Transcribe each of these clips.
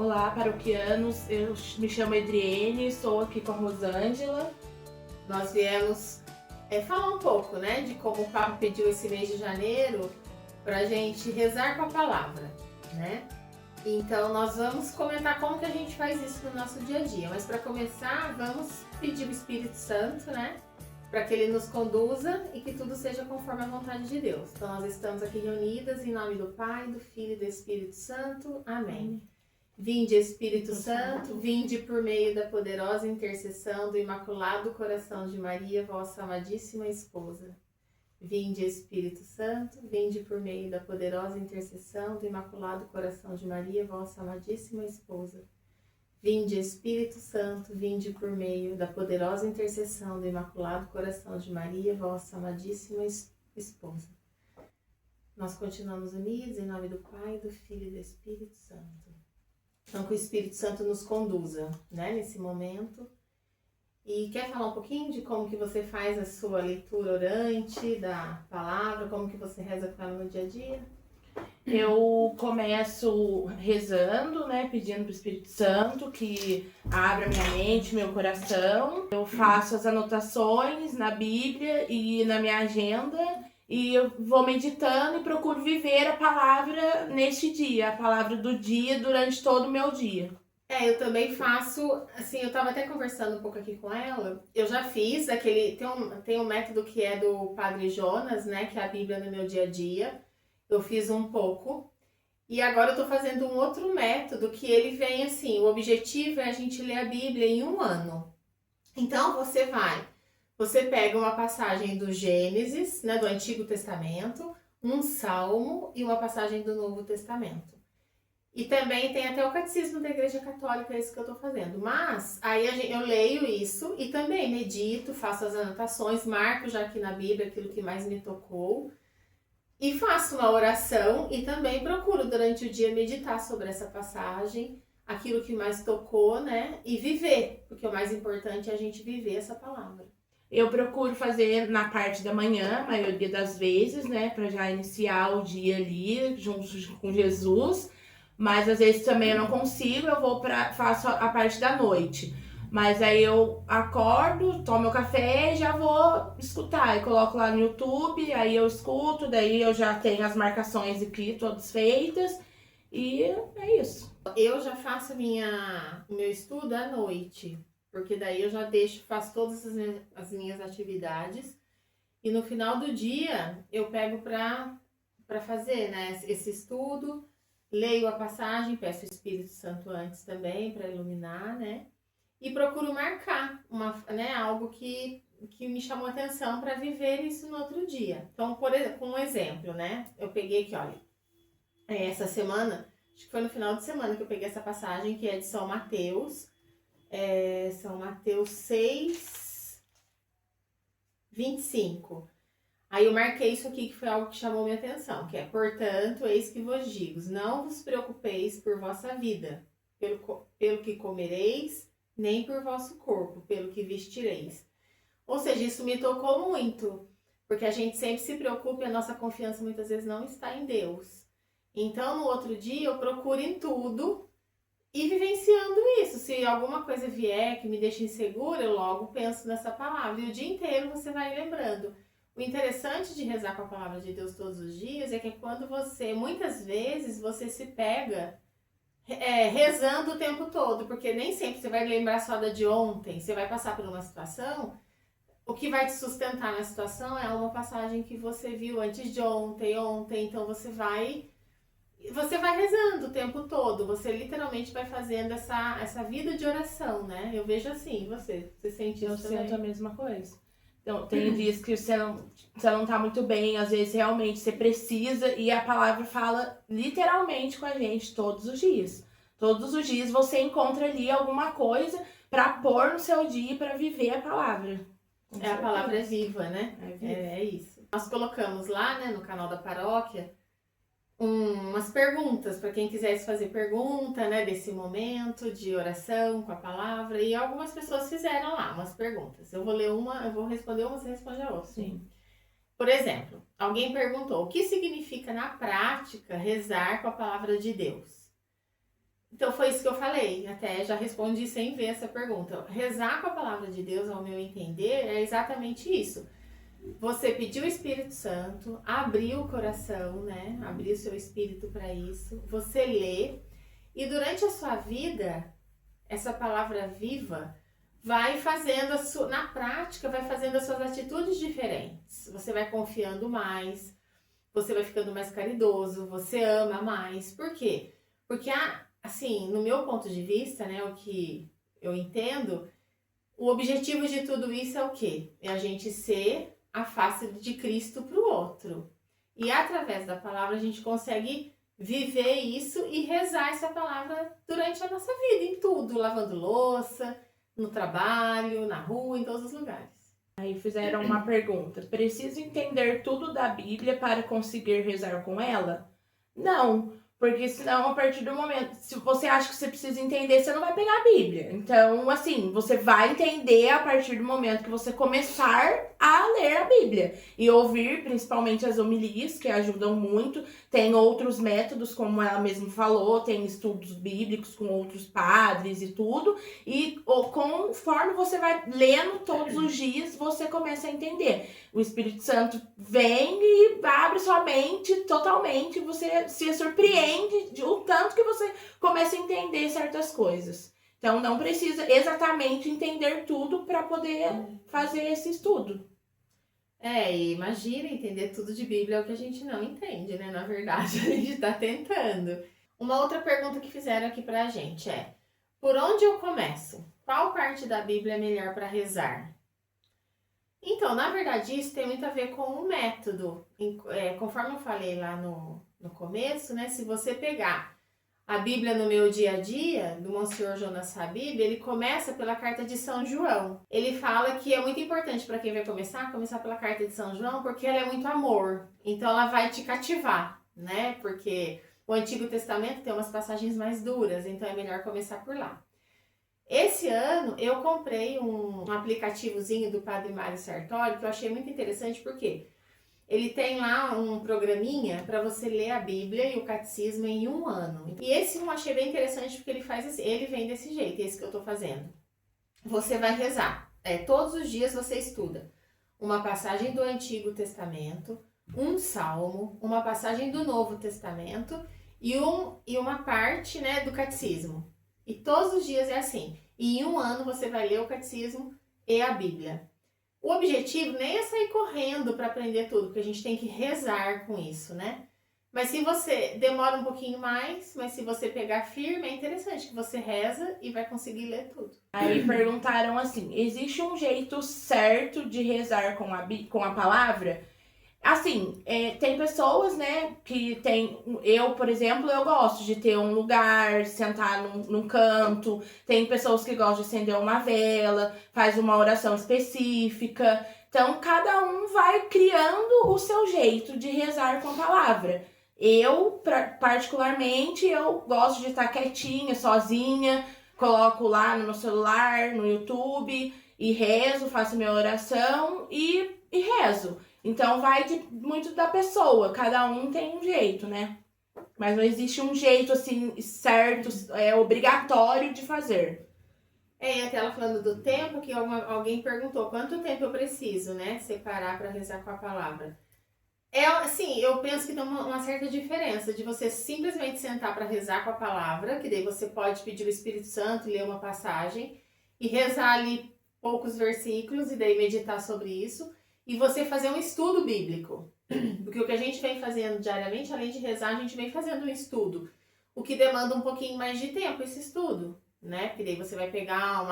Olá, paroquianos. Eu me chamo Edriene, estou aqui com a Rosângela. Nós viemos falar um pouco, né, de como o Papa pediu esse mês de janeiro para a gente rezar com a palavra, né? Então nós vamos comentar como que a gente faz isso no nosso dia a dia. Mas para começar, vamos pedir o Espírito Santo, né, para que ele nos conduza e que tudo seja conforme a vontade de Deus. Então nós estamos aqui reunidas em nome do Pai, do Filho e do Espírito Santo. Amém. Vinde, Espírito Santo, vinde por meio da poderosa intercessão do Imaculado Coração de Maria, vossa amadíssima esposa. Vinde, Espírito Santo, vinde por meio da poderosa intercessão do Imaculado Coração de Maria, vossa amadíssima esposa. Vinde, Espírito Santo, vinde por meio da poderosa intercessão do Imaculado Coração de Maria, vossa amadíssima esposa. Nós continuamos unidos em nome do Pai, do Filho e do Espírito Santo. Então, que o Espírito Santo nos conduza, né, nesse momento. E quer falar um pouquinho de como que você faz a sua leitura orante da palavra, como que você reza com ela no dia a dia? Eu começo rezando, né, pedindo para o Espírito Santo que abra minha mente, meu coração. Eu faço as anotações na Bíblia e na minha agenda e eu vou meditando e procuro viver a palavra neste dia, a palavra do dia durante todo o meu dia. Eu também faço, assim, eu tava até conversando um pouco aqui com ela, eu já fiz aquele, tem um método que é do Padre Jonas, né, que é a Bíblia no meu dia a dia, eu fiz um pouco, e agora eu tô fazendo um outro método que ele vem assim, o objetivo é a gente ler a Bíblia em um ano. Então você pega uma passagem do Gênesis, né, do Antigo Testamento, um salmo e uma passagem do Novo Testamento. E também tem até o catecismo da Igreja Católica, é isso que eu tô fazendo. Mas aí eu leio isso e também medito, faço as anotações, marco já aqui na Bíblia aquilo que mais me tocou. E faço uma oração e também procuro durante o dia meditar sobre essa passagem, aquilo que mais tocou, né? E viver, porque o mais importante é a gente viver essa palavra. Eu procuro fazer na parte da manhã, a maioria das vezes, né, para já iniciar o dia ali junto com Jesus. Mas às vezes também eu não consigo, faço a parte da noite. Mas aí eu acordo, tomo meu café e já vou escutar. Eu coloco lá no YouTube, aí eu escuto, daí eu já tenho as marcações aqui todas feitas. E é isso. Eu já faço o meu estudo à noite, porque daí eu já faço todas as minhas atividades. E no final do dia eu pego para fazer, né, esse estudo. Leio a passagem, peço o Espírito Santo antes também para iluminar, né? E procuro marcar algo que me chamou a atenção para viver isso no outro dia. Então, com um exemplo, né? Eu peguei aqui, olha, essa semana, acho que foi no final de semana que eu peguei essa passagem, que é de São Mateus, São Mateus 6, 25. Aí eu marquei isso aqui, que foi algo que chamou minha atenção, que é: portanto, eis que vos digo, não vos preocupeis por vossa vida, pelo que comereis, nem por vosso corpo, pelo que vestireis. Ou seja, isso me tocou muito, porque a gente sempre se preocupa e a nossa confiança muitas vezes não está em Deus. Então, no outro dia, eu procuro em tudo e vivenciando isso. Se alguma coisa vier que me deixa insegura, eu logo penso nessa palavra. E o dia inteiro você vai lembrando. O interessante de rezar com a palavra de Deus todos os dias é que quando muitas vezes você se pega rezando o tempo todo, porque nem sempre você vai lembrar só da de ontem, você vai passar por uma situação, o que vai te sustentar na situação é uma passagem que você viu antes de ontem, então você vai rezando o tempo todo, você literalmente vai fazendo essa vida de oração, né? Eu vejo assim, você sente isso também? Eu sinto a mesma coisa. Então, tem dias que você não tá muito bem, às vezes realmente você precisa, e a palavra fala literalmente com a gente todos os dias. Todos os dias você encontra ali alguma coisa para pôr no seu dia, para viver a palavra. A palavra é viva, né? É viva. É isso. Nós colocamos lá, né, no canal da paróquia, umas perguntas para quem quisesse fazer pergunta, né, desse momento de oração com a palavra, e algumas pessoas fizeram lá umas perguntas. Eu vou ler uma, eu vou responder uma, você responde a outra. Sim. Por exemplo, alguém perguntou: o que significa na prática rezar com a palavra de Deus? Então foi isso que eu falei, até já respondi sem ver essa pergunta. Rezar com a palavra de Deus, ao meu entender, é exatamente isso. Você pedir o Espírito Santo, abrir o coração, né? Abrir o seu espírito para isso. Você lê e durante a sua vida, essa palavra viva vai fazendo na prática, vai fazendo as suas atitudes diferentes. Você vai confiando mais, você vai ficando mais caridoso, você ama mais. Por quê? Porque, assim, no meu ponto de vista, né, o que eu entendo, o objetivo de tudo isso é o quê? É a gente ser a face de Cristo para o outro. E através da palavra a gente consegue viver isso e rezar essa palavra durante a nossa vida, em tudo, lavando louça, no trabalho, na rua, em todos os lugares. Aí fizeram uma pergunta: preciso entender tudo da Bíblia para conseguir rezar com ela? Não, porque senão a partir do momento, se você acha que você precisa entender, você não vai pegar a Bíblia. Então, assim, você vai entender a partir do momento que você começar a ler a Bíblia e ouvir principalmente as homilias, que ajudam muito. Tem outros métodos, como ela mesma falou, tem estudos bíblicos com outros padres e tudo, e conforme você vai lendo todos os dias, você começa a entender. O Espírito Santo vem e abre sua mente totalmente, você se surpreende o tanto que você começa a entender certas coisas. Então não precisa exatamente entender tudo para poder fazer esse estudo. E imagina, entender tudo de Bíblia é o que a gente não entende, né? Na verdade, a gente tá tentando. Uma outra pergunta que fizeram aqui pra gente é: por onde eu começo? Qual parte da Bíblia é melhor para rezar? Então, na verdade, isso tem muito a ver com o método. Conforme eu falei lá no começo, né? Se você pegar a Bíblia no meu dia a dia, do Monsenhor Jonas Habib, ele começa pela carta de São João. Ele fala que é muito importante para quem vai começar pela carta de São João, porque ela é muito amor. Então ela vai te cativar, né? Porque o Antigo Testamento tem umas passagens mais duras, então é melhor começar por lá. Esse ano eu comprei um aplicativozinho do Padre Mário Sartori, que eu achei muito interessante, porque ele tem lá um programinha para você ler a Bíblia e o Catecismo em 1 ano. E esse eu achei bem interessante porque ele faz assim, ele vem desse jeito, esse que eu tô fazendo. Você vai rezar. Todos os dias você estuda uma passagem do Antigo Testamento, um salmo, uma passagem do Novo Testamento e uma parte, né, do Catecismo. E todos os dias é assim. E em 1 ano você vai ler o Catecismo e a Bíblia. O objetivo nem é sair correndo para aprender tudo, porque a gente tem que rezar com isso, né? Mas se você demora um pouquinho mais, mas se você pegar firme, é interessante que você reza e vai conseguir ler tudo. Aí perguntaram assim: existe um jeito certo de rezar com a palavra? Assim, tem pessoas, né, que tem... Eu, por exemplo, eu gosto de ter um lugar, sentar num canto. Tem pessoas que gostam de acender uma vela, faz uma oração específica. Então, cada um vai criando o seu jeito de rezar com a palavra. Eu, particularmente, eu gosto de estar quietinha, sozinha. Coloco lá no meu celular, no YouTube, e rezo, faço minha oração e rezo. Então vai muito da pessoa, cada um tem um jeito, né? Mas não existe um jeito assim certo, obrigatório de fazer. E até ela falando do tempo, que alguém perguntou quanto tempo eu preciso, né? Separar para rezar com a palavra. Assim, eu penso que tem uma certa diferença de você simplesmente sentar para rezar com a palavra, que daí você pode pedir o Espírito Santo, ler uma passagem e rezar ali poucos versículos e daí meditar sobre isso. E você fazer um estudo bíblico. Porque o que a gente vem fazendo diariamente, além de rezar, a gente vem fazendo um estudo. O que demanda um pouquinho mais de tempo, esse estudo, né? Porque daí você vai pegar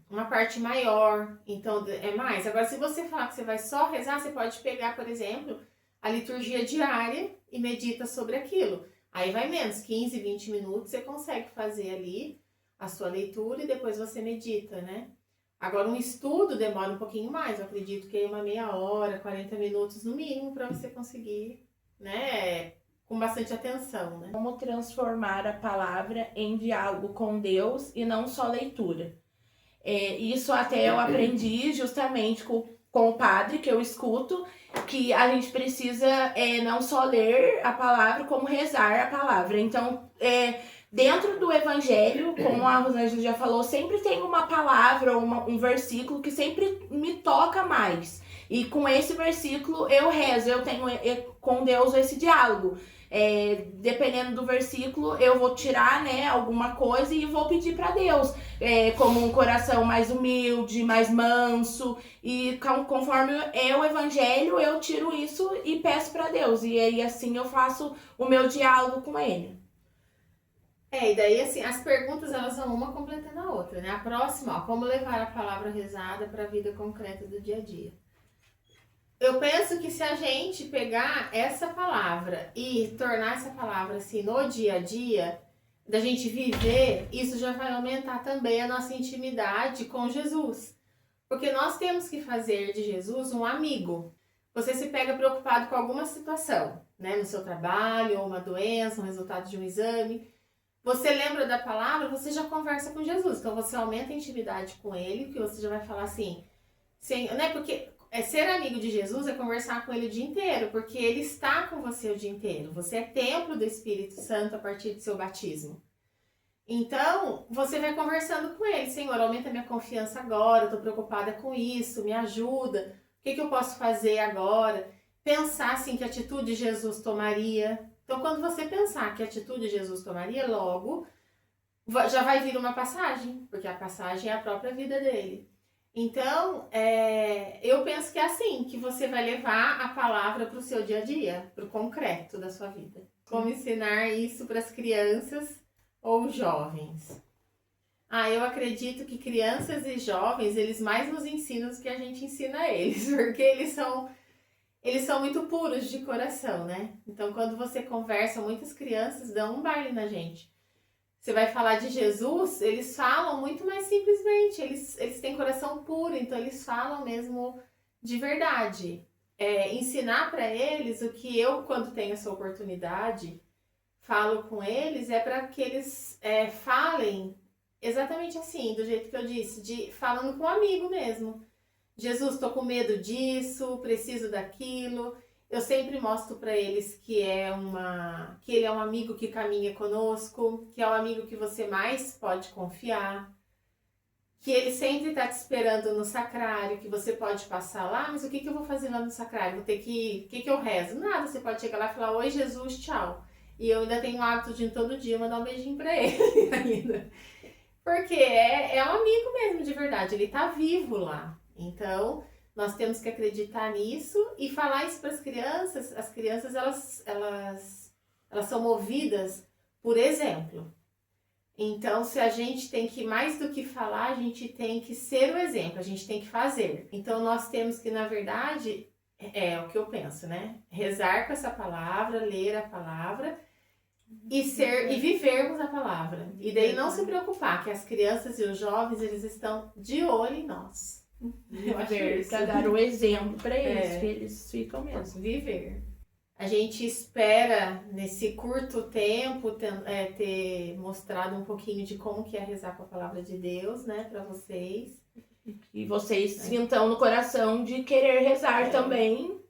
uma parte maior, então é mais. Agora, se você falar que você vai só rezar, você pode pegar, por exemplo, a liturgia diária e medita sobre aquilo. Aí vai menos, 15, 20 minutos, você consegue fazer ali a sua leitura e depois você medita, né? Agora, um estudo demora um pouquinho mais, eu acredito que é uma meia hora, 40 minutos no mínimo, para você conseguir, né, com bastante atenção, né? Como transformar a palavra em diálogo com Deus e não só leitura. Isso até eu aprendi justamente com o padre que eu escuto, que a gente precisa não só ler a palavra, como rezar a palavra. Então, dentro do evangelho, como a Rosângela já falou, sempre tem uma palavra, um versículo que sempre me toca mais. E com esse versículo eu rezo, eu tenho com Deus esse diálogo. Dependendo do versículo, eu vou tirar, né, alguma coisa e vou pedir para Deus, como um coração mais humilde, mais manso, e conforme é o evangelho, eu tiro isso e peço para Deus, e aí assim eu faço o meu diálogo com ele. E daí assim, as perguntas elas vão uma completando a outra, né? A próxima, ó, como levar a palavra rezada para a vida concreta do dia a dia. Eu penso que se a gente pegar essa palavra e tornar essa palavra assim no dia a dia, da gente viver, isso já vai aumentar também a nossa intimidade com Jesus. Porque nós temos que fazer de Jesus um amigo. Você se pega preocupado com alguma situação, né? No seu trabalho, ou uma doença, um resultado de um exame. Você lembra da palavra, você já conversa com Jesus. Então você aumenta a intimidade com ele, porque você já vai falar assim, né? Porque ser amigo de Jesus é conversar com ele o dia inteiro, porque ele está com você o dia inteiro. Você é templo do Espírito Santo a partir do seu batismo. Então, você vai conversando com ele. Senhor, aumenta minha confiança agora, eu tô preocupada com isso, me ajuda. O que eu posso fazer agora? Pensar, assim, que atitude Jesus tomaria. Então, quando você pensar que atitude Jesus tomaria, logo já vai vir uma passagem, porque a passagem é a própria vida dele. Então, eu penso que é assim que você vai levar a palavra para o seu dia a dia, para o concreto da sua vida. Como ensinar isso para as crianças ou jovens? Eu acredito que crianças e jovens, eles mais nos ensinam do que a gente ensina a eles, porque eles são muito puros de coração, né? Então, quando você conversa, muitas crianças dão um baile na gente. Você vai falar de Jesus, eles falam muito mais simplesmente, eles têm coração puro, então eles falam mesmo de verdade. Ensinar para eles o que eu, quando tenho essa oportunidade, falo com eles, é para que eles falem exatamente assim, do jeito que eu disse, falando com um amigo mesmo. Jesus, estou com medo disso, preciso daquilo. Eu sempre mostro para eles que ele é um amigo que caminha conosco, que é o amigo que você mais pode confiar, que ele sempre está te esperando no sacrário, que você pode passar lá, mas o que eu vou fazer lá no sacrário? Vou ter que... O que eu rezo? Nada, você pode chegar lá e falar, oi Jesus, tchau. E eu ainda tenho o hábito de todo dia mandar um beijinho para ele ainda. Porque é um amigo mesmo, de verdade, ele está vivo lá. Então, nós temos que acreditar nisso e falar isso para as crianças. As crianças, elas são movidas por exemplo. Então, se a gente tem que, mais do que falar, a gente tem que ser o exemplo, a gente tem que fazer. Então, nós temos que, na verdade, é o que eu penso, né? Rezar com essa palavra, ler a palavra e vivermos a palavra. E daí não se preocupar, que as crianças e os jovens, eles estão de olho em nós. Viver, para dar o exemplo para eles, que eles ficam mesmo. Viver. A gente espera, nesse curto tempo, ter mostrado um pouquinho de como que é rezar com a palavra de Deus, né, para vocês. E vocês sintam no coração de querer rezar também.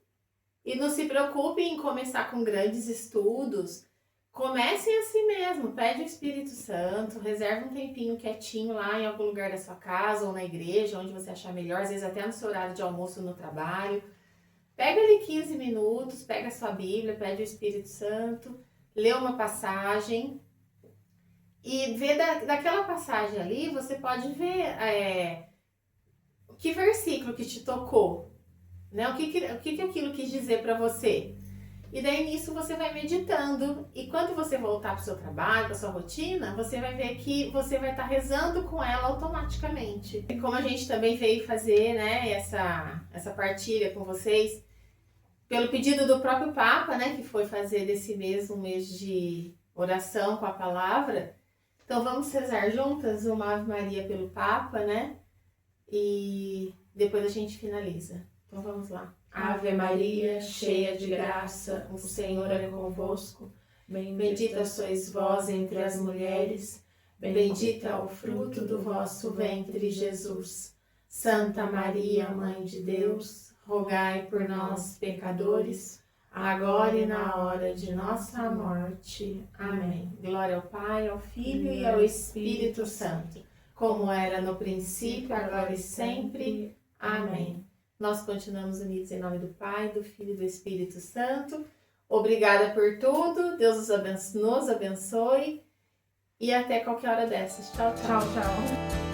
E não se preocupem em começar com grandes estudos. Comecem assim mesmo, pede o Espírito Santo, reserva um tempinho quietinho lá em algum lugar da sua casa ou na igreja, onde você achar melhor, às vezes até no seu horário de almoço no trabalho. Pega ali 15 minutos, pega a sua Bíblia, pede o Espírito Santo, lê uma passagem e vê daquela passagem ali, você pode ver que versículo que te tocou, né? O que aquilo quis dizer para você. E daí nisso você vai meditando e quando você voltar para o seu trabalho, para a sua rotina, você vai ver que você vai estar rezando com ela automaticamente. E como a gente também veio fazer, né, essa partilha com vocês, pelo pedido do próprio Papa, né, que foi fazer desse mês um mês de oração com a palavra, então vamos rezar juntas uma Ave Maria pelo Papa, né, e depois a gente finaliza. Então vamos lá. Ave Maria, cheia de graça, o Senhor é convosco. Bendita sois vós entre as mulheres, bendito é o fruto do vosso ventre, Jesus. Santa Maria, Mãe de Deus, rogai por nós, pecadores, agora e na hora de nossa morte. Amém. Glória ao Pai, ao Filho e ao Espírito Santo, como era no princípio, agora e sempre. Amém. Nós continuamos unidos em nome do Pai, do Filho e do Espírito Santo. Obrigada por tudo. Deus nos abençoe. E até qualquer hora dessas. Tchau, tchau. Tchau, tchau.